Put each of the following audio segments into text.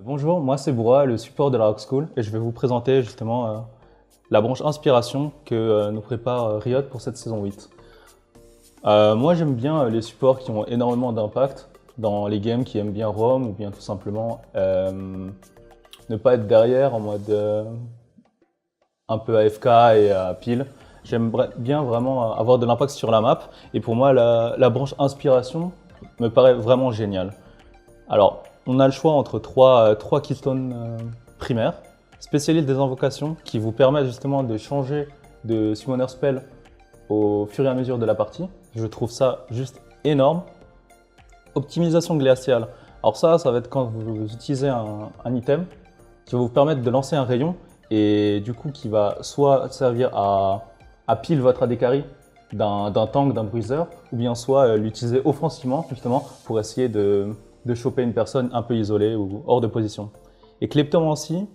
Bonjour, moi c'est Boura, le support de la Rock School, et je vais vous présenter justement la branche inspiration que nous prépare Riot pour cette saison 8. Moi j'aime bien les supports qui ont énormément d'impact dans les games, qui aiment bien roam ou bien tout simplement ne pas être derrière en mode un peu AFK et à pile. J'aime bien vraiment avoir de l'impact sur la map, et pour moi la branche inspiration me paraît vraiment géniale. Alors, on a le choix entre trois keystones primaires, spécialistes des invocations qui vous permettent justement de changer de summoner spell au fur et à mesure de la partie. Je trouve ça juste énorme. Optimisation glaciale. Alors ça va être quand vous utilisez un item qui va vous permettre de lancer un rayon et du coup qui va soit servir à pile votre AD carry d'un tank, d'un bruiser, ou bien soit l'utiliser offensivement justement pour essayer de choper une personne un peu isolée ou hors de position. Et Kleptomancie,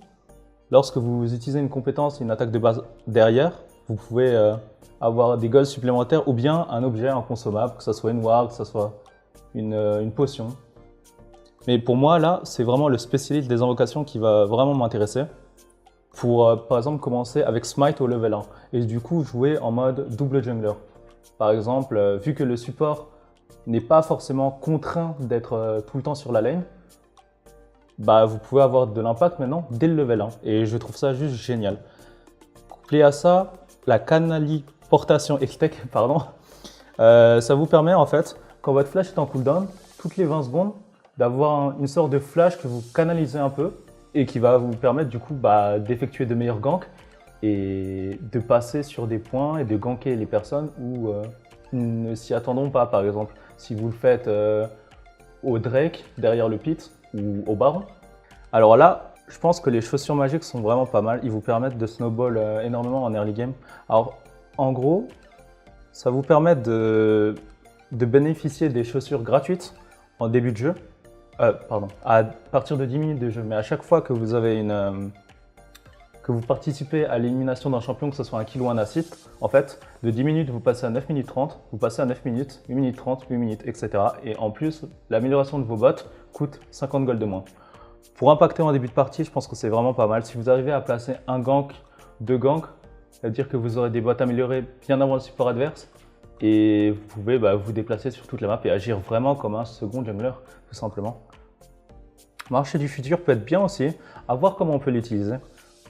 lorsque vous utilisez une compétence et une attaque de base derrière, vous pouvez avoir des golds supplémentaires ou bien un objet inconsommable, que ce soit une ward, que ce soit une potion. Mais pour moi, là, c'est vraiment le spécialiste des invocations qui va vraiment m'intéresser. Pour, par exemple, commencer avec Smite au level 1 et du coup jouer en mode double jungler. Par exemple, vu que le support n'est pas forcément contraint d'être tout le temps sur la lane, bah vous pouvez avoir de l'impact maintenant dès le level 1 et je trouve ça juste génial. Couplé à ça, la canaliportation X-Tech, pardon, ça vous permet en fait, quand votre flash est en cooldown, toutes les 20 secondes, d'avoir une sorte de flash que vous canalisez un peu et qui va vous permettre du coup d'effectuer de meilleurs ganks et de passer sur des points et de ganker les personnes où ne s'y attendons pas. Par exemple, si vous le faites au Drake, derrière le pit ou au Baron. Alors là, je pense que les chaussures magiques sont vraiment pas mal. Ils vous permettent de snowball énormément en early game. Alors, en gros, ça vous permet de bénéficier des chaussures gratuites en début de jeu. Pardon, à partir de 10 minutes de jeu. Mais à chaque fois que vous avez que vous participez à l'élimination d'un champion, que ce soit un kill ou un assist, en fait, de 10 minutes, vous passez à 9 minutes 30, vous passez à 9 minutes, 8 minutes 30, 8 minutes, etc. Et en plus, l'amélioration de vos bots coûte 50 gold de moins. Pour impacter en début de partie, je pense que c'est vraiment pas mal. Si vous arrivez à placer un gank, deux ganks, c'est-à-dire que vous aurez des bots améliorés bien avant le support adverse, et vous pouvez vous déplacer sur toute la map et agir vraiment comme un second jungler, tout simplement. Marché du futur peut être bien aussi, à voir comment on peut l'utiliser.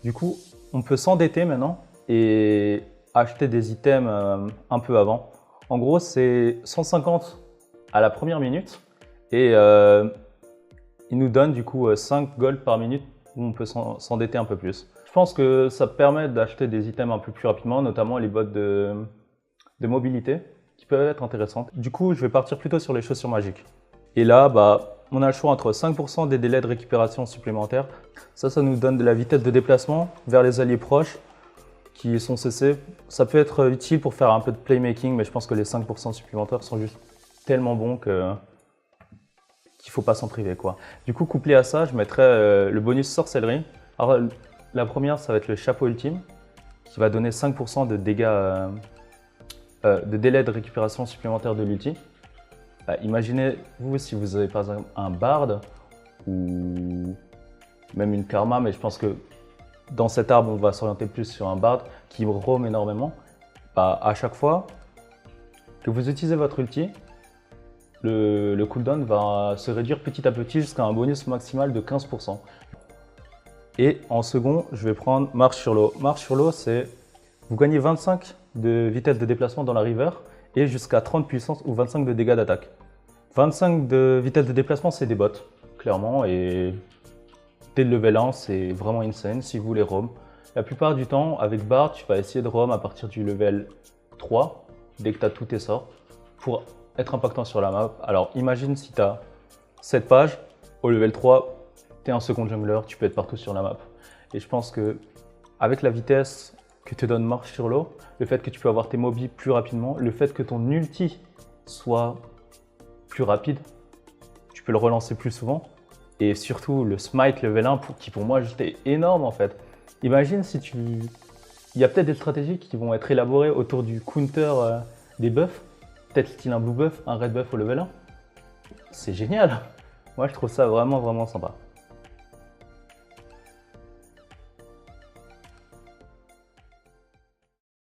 Du coup, on peut s'endetter maintenant et acheter des items un peu avant. En gros, c'est 150 à la première minute et il nous donne du coup 5 gold par minute où on peut s'endetter un peu plus. Je pense que ça permet d'acheter des items un peu plus rapidement, notamment les bots de mobilité qui peuvent être intéressantes. Du coup, je vais partir plutôt sur les chaussures magiques. Et là, on a le choix entre 5% des délais de récupération supplémentaires. Ça nous donne de la vitesse de déplacement vers les alliés proches qui sont CC. Ça peut être utile pour faire un peu de playmaking, mais je pense que les 5% supplémentaires sont juste tellement bons qu'il ne faut pas s'en priver, quoi. Du coup, couplé à ça, je mettrai le bonus sorcellerie. Alors, la première, ça va être le chapeau ultime, qui va donner 5% de dégâts, de délai de récupération supplémentaire de l'ulti. Imaginez-vous si vous avez par exemple un bard ou même une karma, mais je pense que dans cet arbre, on va s'orienter plus sur un bard qui roam énormément. À chaque fois que vous utilisez votre ulti, le cooldown va se réduire petit à petit jusqu'à un bonus maximal de 15%. Et en second, je vais prendre marche sur l'eau. Marche sur l'eau, c'est vous gagnez 25 de vitesse de déplacement dans la river et jusqu'à 30 puissance ou 25 de dégâts d'attaque. 25 de vitesse de déplacement, c'est des bots, clairement, et dès le level 1, c'est vraiment insane si vous voulez roam. La plupart du temps, avec Bard, tu vas essayer de roam à partir du level 3, dès que tu as tous tes sorts, pour être impactant sur la map. Alors imagine si tu as cette page, au level 3, tu es un second jungler, tu peux être partout sur la map. Et je pense que avec la vitesse que te donne marche sur l'eau, le fait que tu peux avoir tes mobs plus rapidement, le fait que ton ulti soit plus rapide, tu peux le relancer plus souvent, et surtout le smite level 1 qui pour moi juste est énorme en fait. Imagine si il y a peut-être des stratégies qui vont être élaborées autour du counter des buffs, peut-être style un blue buff, un red buff au level 1. C'est génial. Moi je trouve ça vraiment sympa.